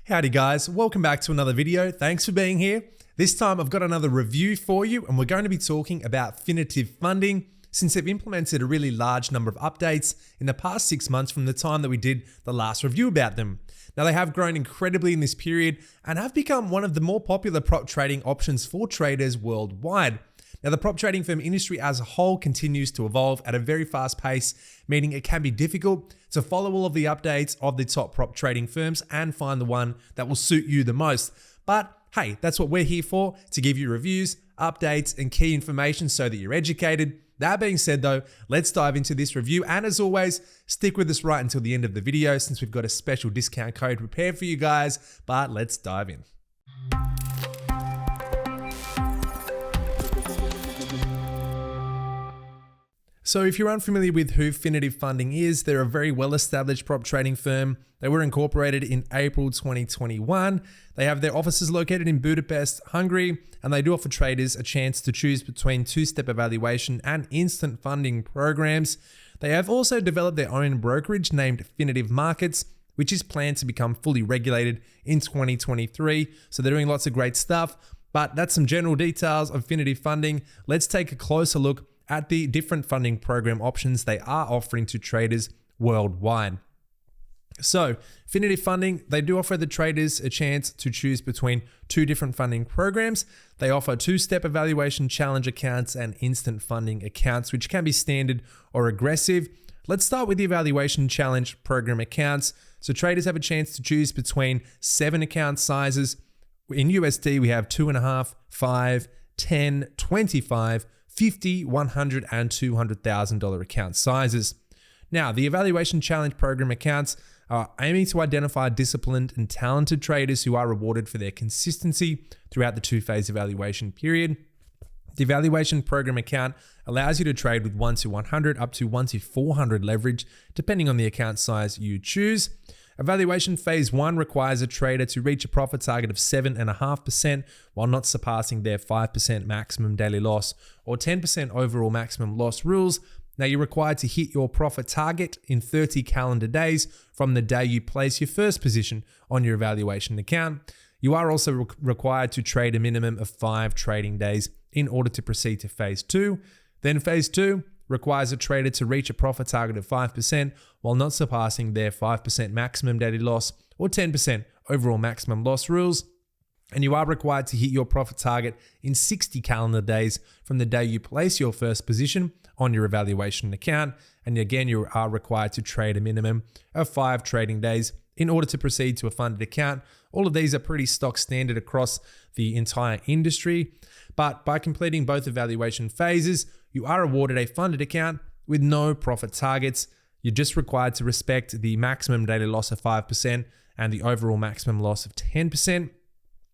Howdy guys, welcome back to another video. Thanks for being here. This time I've got another review for you and we're going to be talking about Finotive Funding since they've implemented a really large number of updates in the past 6 months from the time that we did the last review about them. Now they have grown incredibly in this period and have become one of the more popular prop trading options for traders worldwide. Now the prop trading firm industry as a whole continues to evolve at a very fast pace, meaning it can be difficult to follow all of the updates of the top prop trading firms and find the one that will suit you the most. But hey, that's what we're here for, to give you reviews, updates, and key information so that you're educated. That being said though, let's dive into this review. And as always, stick with us right until the end of the video since we've got a special discount code prepared for you guys, but let's dive in. So if you're unfamiliar with who Finotive Funding is, they're a very well-established prop trading firm. They were incorporated in April 2021. They have their offices located in Budapest, Hungary, and they do offer traders a chance to choose between two-step evaluation and instant funding programs. They have also developed their own brokerage named Finotive Markets, which is planned to become fully regulated in 2023. So they're doing lots of great stuff, but that's some general details of Finotive Funding. Let's take a closer look at the different funding program options they are offering to traders worldwide. So, Finotive Funding, they do offer the traders a chance to choose between two different funding programs. They offer two-step evaluation challenge accounts and instant funding accounts, which can be standard or aggressive. Let's start with the evaluation challenge program accounts. So traders have a chance to choose between 7 account sizes. In USD, we have 2.5, 5, 10, 25, 50, 100, and $200,000 account sizes. Now, the evaluation challenge program accounts are aiming to identify disciplined and talented traders who are rewarded for their consistency throughout the two-phase evaluation period. The evaluation program account allows you to trade with 1 to 100 up to 1 to 400 leverage, depending on the account size you choose. Evaluation phase 1 requires a trader to reach a profit target of 7.5% while not surpassing their 5% maximum daily loss or 10% overall maximum loss rules. Now you're required to hit your profit target in 30 calendar days from the day you place your first position on your evaluation account. You are also required to trade a minimum of 5 trading days in order to proceed to phase 2. Then phase 2 requires a trader to reach a profit target of 5% while not surpassing their 5% maximum daily loss or 10% overall maximum loss rules. And you are required to hit your profit target in 60 calendar days from the day you place your first position on your evaluation account. And again, you are required to trade a minimum of 5 trading days in order to proceed to a funded account. All of these are pretty stock standard across the entire industry. But by completing both evaluation phases, you are awarded a funded account with no profit targets. You're just required to respect the maximum daily loss of 5% and the overall maximum loss of 10%.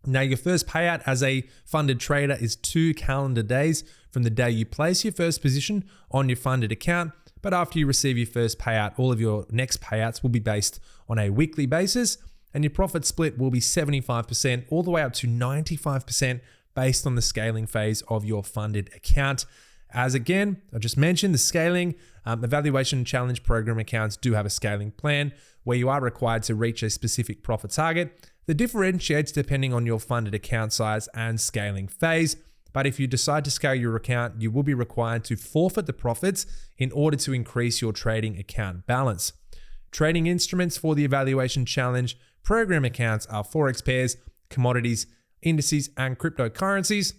Now, your first payout as a funded trader is 2 calendar days from the day you place your first position on your funded account. But after you receive your first payout, all of your next payouts will be based on a weekly basis, and your profit split will be 75% all the way up to 95% based on the scaling phase of your funded account. As again, I just mentioned the scaling, evaluation challenge program accounts do have a scaling plan where you are required to reach a specific profit target that differentiates depending on your funded account size and scaling phase. But if you decide to scale your account, you will be required to forfeit the profits in order to increase your trading account balance. Trading instruments for the evaluation challenge program accounts are Forex pairs, commodities, indices, and cryptocurrencies.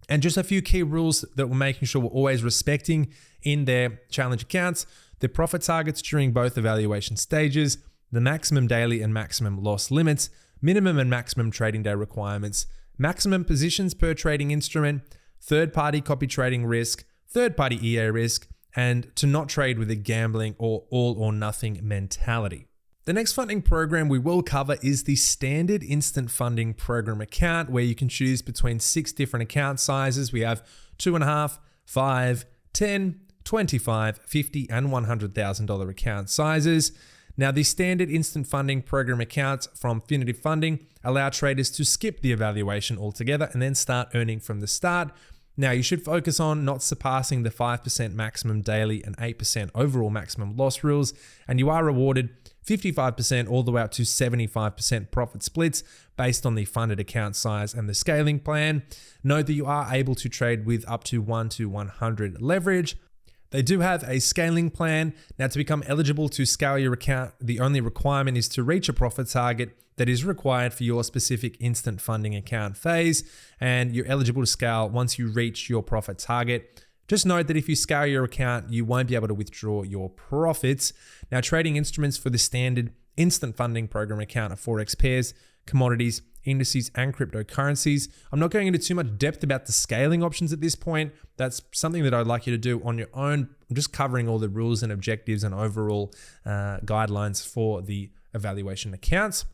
And just a few key rules that we're making sure we're always respecting in their challenge accounts: the profit targets during both evaluation stages, the maximum daily and maximum loss limits, minimum and maximum trading day requirements, maximum positions per trading instrument, third-party copy trading risk, third-party EA risk, and to not trade with a gambling or all-or-nothing mentality. The next funding program we will cover is the standard instant funding program account, where you can choose between 6 different account sizes. We have 2.5, 5, 10, 25, 50, and $100,000 account sizes. Now, the standard instant funding program accounts from Finotive Funding allow traders to skip the evaluation altogether and then start earning from the start. Now, you should focus on not surpassing the 5% maximum daily and 8% overall maximum loss rules, and you are rewarded 55% all the way up to 75% profit splits based on the funded account size and the scaling plan. Note that you are able to trade with up to 1:100 leverage. They do have a scaling plan. Now, to become eligible to scale your account, the only requirement is to reach a profit target that is required for your specific instant funding account phase, and you're eligible to scale once you reach your profit target. Just note that if you scale your account, you won't be able to withdraw your profits. Now, trading instruments for the standard instant funding program account are Forex pairs, commodities, indices, and cryptocurrencies. I'm not going into too much depth about the scaling options at this point. That's something that I'd like you to do on your own. I'm just covering all the rules and objectives and overall guidelines for the evaluation accounts.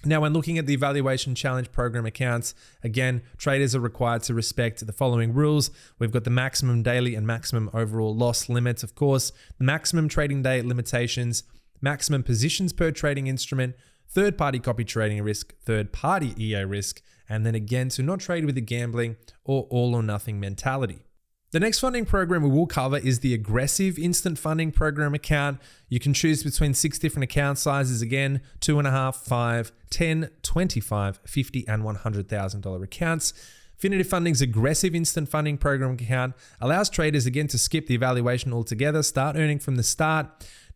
Now, when looking at the evaluation challenge program accounts, again, traders are required to respect the following rules. We've got the maximum daily and maximum overall loss limits, of course, the maximum trading day limitations, maximum positions per trading instrument, third-party copy trading risk, third-party EA risk, and then again, to not trade with a gambling or all-or-nothing mentality. The next funding program we will cover is the aggressive instant funding program account. You can choose between 6 different account sizes, again, $2.5, $5, $10, $25, $50, and $100,000 accounts. Finotive Funding's aggressive instant funding program account allows traders, again, to skip the evaluation altogether, start earning from the start.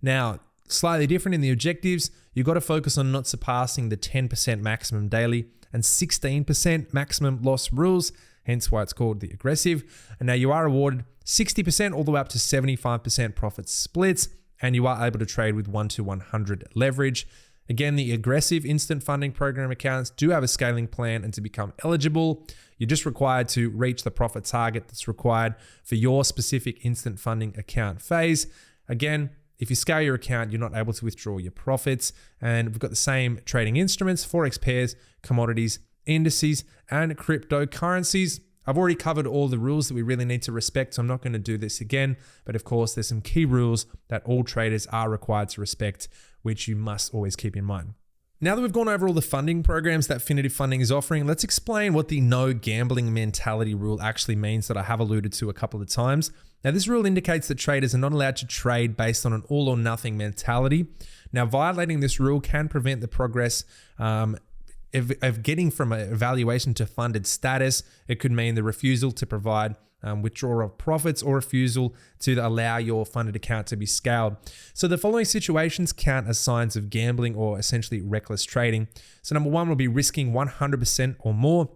Now, slightly different in the objectives, you've got to focus on not surpassing the 10% maximum daily and 16% maximum loss rules, hence why it's called the aggressive. And now you are awarded 60% all the way up to 75% profit splits, and you are able to trade with 1:100 leverage. Again, the aggressive instant funding program accounts do have a scaling plan, and to become eligible, you're just required to reach the profit target that's required for your specific instant funding account phase. Again, if you scale your account, you're not able to withdraw your profits. And we've got the same trading instruments, Forex pairs, commodities, indices, and cryptocurrencies. I've already covered all the rules that we really need to respect, so I'm not going to do this again. But of course, there's some key rules that all traders are required to respect, which you must always keep in mind. Now that we've gone over all the funding programs that Finotive Funding is offering, let's explain what the no gambling mentality rule actually means that I have alluded to a couple of times. Now, this rule indicates that traders are not allowed to trade based on an all or nothing mentality. Now, violating this rule can prevent the progress of getting from an evaluation to funded status. It could mean the refusal to provide withdrawal of profits or refusal to allow your funded account to be scaled. So the following situations count as signs of gambling or essentially reckless trading. So number one will be risking 100% or more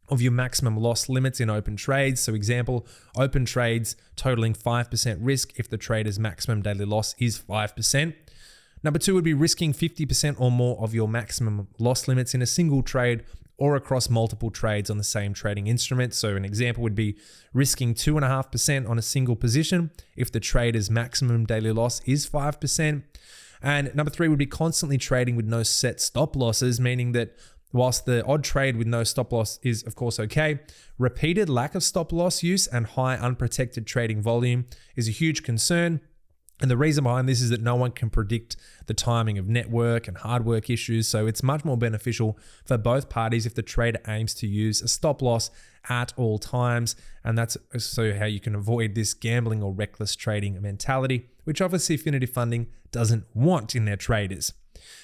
of your maximum loss limits in open trades. So example, open trades totaling 5% risk if the trader's maximum daily loss is 5%. Number two would be risking 50% or more of your maximum loss limits in a single trade or across multiple trades on the same trading instrument. So an example would be risking 2.5% on a single position if the trader's maximum daily loss is 5%. And number three would be constantly trading with no set stop losses, meaning that whilst the odd trade with no stop loss is of course okay, repeated lack of stop loss use and high unprotected trading volume is a huge concern. And the reason behind this is that no one can predict the timing of network and hard work issues. So it's much more beneficial for both parties if the trader aims to use a stop loss at all times. And that's so how you can avoid this gambling or reckless trading mentality, which obviously Finotive Funding doesn't want in their traders.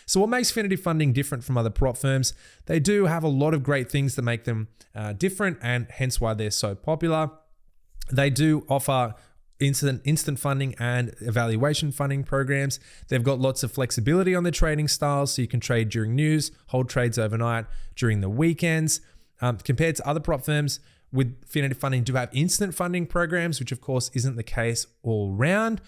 So what makes Finotive Funding different from other prop firms? They do have a lot of great things that make them different, and hence why they're so popular. They do offer instant funding and evaluation funding programs. They've got lots of flexibility on their trading styles, so you can trade during news, hold trades overnight, during the weekends. Compared to other prop firms, with Finotive Funding do have instant funding programs, which of course isn't the case all round.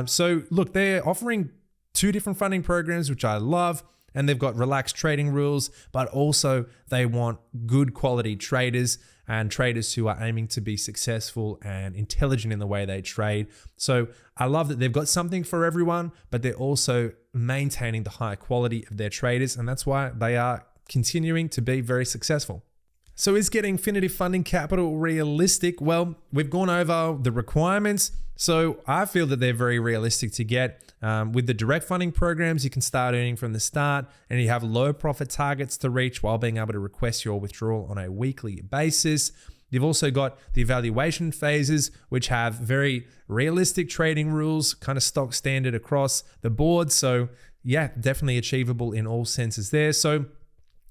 So look, they're offering 2 different funding programs, which I love, and they've got relaxed trading rules, but also they want good quality traders and traders who are aiming to be successful and intelligent in the way they trade. So I love that they've got something for everyone, but they're also maintaining the high quality of their traders, and that's why they are continuing to be very successful. So is getting Finotive Funding capital realistic? Well, we've gone over the requirements, so I feel that they're very realistic to get. With the direct funding programs, you can start earning from the start, and you have low profit targets to reach while being able to request your withdrawal on a weekly basis. You've also got the evaluation phases, which have very realistic trading rules, kind of stock standard across the board. So yeah, definitely achievable in all senses there. So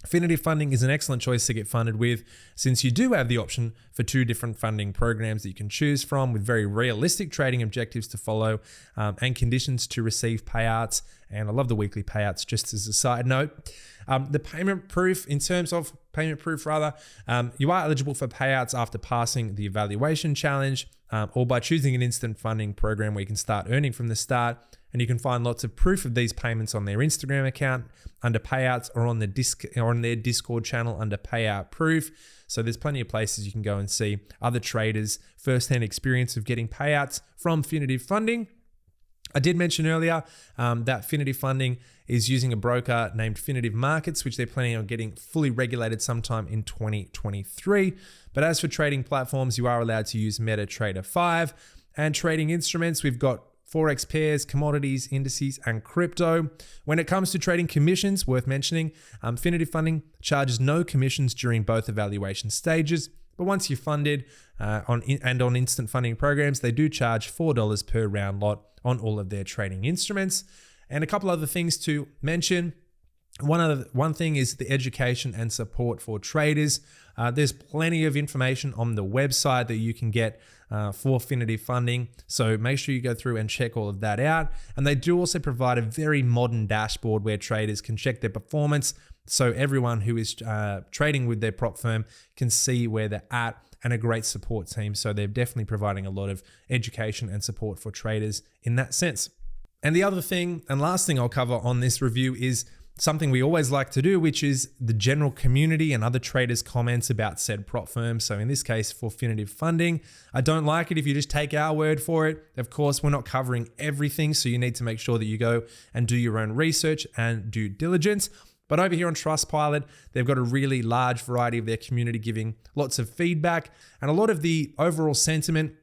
Finotive Funding is an excellent choice to get funded with, since you do have the option for 2 different funding programs that you can choose from with very realistic trading objectives to follow and conditions to receive payouts. And I love the weekly payouts, just as a side note. The payment proof, in terms of payment proof rather, you are eligible for payouts after passing the evaluation challenge or by choosing an instant funding program where you can start earning from the start. And you can find lots of proof of these payments on their Instagram account under payouts or on their Discord channel under payout proof. So there's plenty of places you can go and see other traders' first-hand experience of getting payouts from Finotive Funding. I did mention earlier that Finotive Funding is using a broker named Finotive Markets, which they're planning on getting fully regulated sometime in 2023. But as for trading platforms, you are allowed to use MetaTrader 5. And trading instruments, we've got Forex pairs, commodities, indices, and crypto. When it comes to trading commissions, worth mentioning, Finotive Funding charges no commissions during both evaluation stages. But once you're funded on instant funding programs, they do charge $4 per round lot on all of their trading instruments. And a couple other things to mention. One thing is the education and support for traders. There's plenty of information on the website that you can get for Finotive Funding. So make sure you go through and check all of that out. And they do also provide a very modern dashboard where traders can check their performance. So everyone who is trading with their prop firm can see where they're at, and a great support team. So they're definitely providing a lot of education and support for traders in that sense. And the other thing and last thing I'll cover on this review is something we always like to do, which is the general community and other traders' comments about said prop firm. So in this case, for Finotive Funding, I don't like it if you just take our word for it. Of course, we're not covering everything, so you need to make sure that you go and do your own research and due diligence. But over here on Trustpilot, they've got a really large variety of their community giving lots of feedback, and a lot of the overall sentiment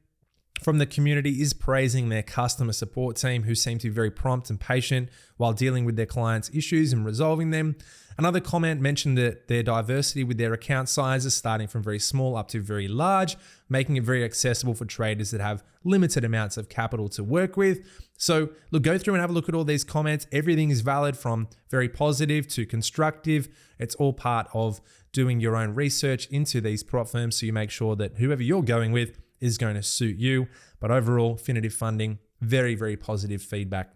from the community is praising their customer support team, who seem to be very prompt and patient while dealing with their clients' issues and resolving them. Another comment mentioned that their diversity with their account sizes, starting from very small up to very large, making it very accessible for traders that have limited amounts of capital to work with. So look, go through and have a look at all these comments. Everything is valid from very positive to constructive. It's all part of doing your own research into these prop firms, so you make sure that whoever you're going with is going to suit you. But overall, Finotive Funding, very, very positive feedback.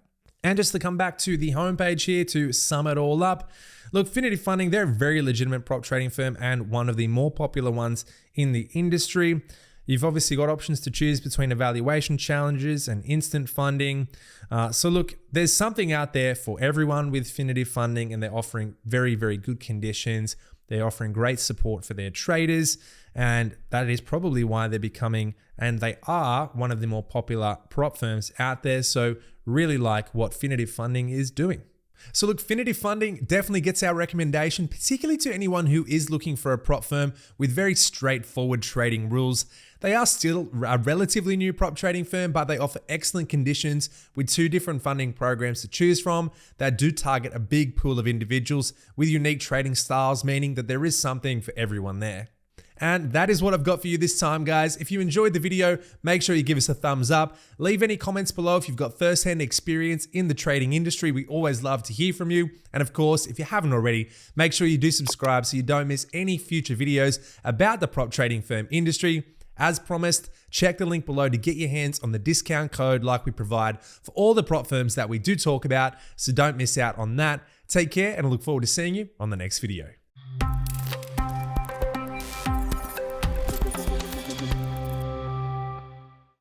And just to come back to the homepage here to sum it all up, look, Finotive Funding, they're a very legitimate prop trading firm and one of the more popular ones in the industry. You've obviously got options to choose between evaluation challenges and instant funding. So look, there's something out there for everyone with Finotive Funding, and they're offering very, very good conditions. They're offering great support for their traders, and that is probably why they're becoming, and they are, one of the more popular prop firms out there. So really like what Finotive Funding is doing. So look, Finotive Funding definitely gets our recommendation, particularly to anyone who is looking for a prop firm with very straightforward trading rules. They are still a relatively new prop trading firm, but they offer excellent conditions with 2 different funding programs to choose from that do target a big pool of individuals with unique trading styles, meaning that there is something for everyone there. And that is what I've got for you this time, guys. If you enjoyed the video, make sure you give us a thumbs up. Leave any comments below if you've got first-hand experience in the trading industry. We always love to hear from you. And of course, if you haven't already, make sure you do subscribe so you don't miss any future videos about the prop trading firm industry. As promised, check the link below to get your hands on the discount code like we provide for all the prop firms that we do talk about. So don't miss out on that. Take care, and I look forward to seeing you on the next video.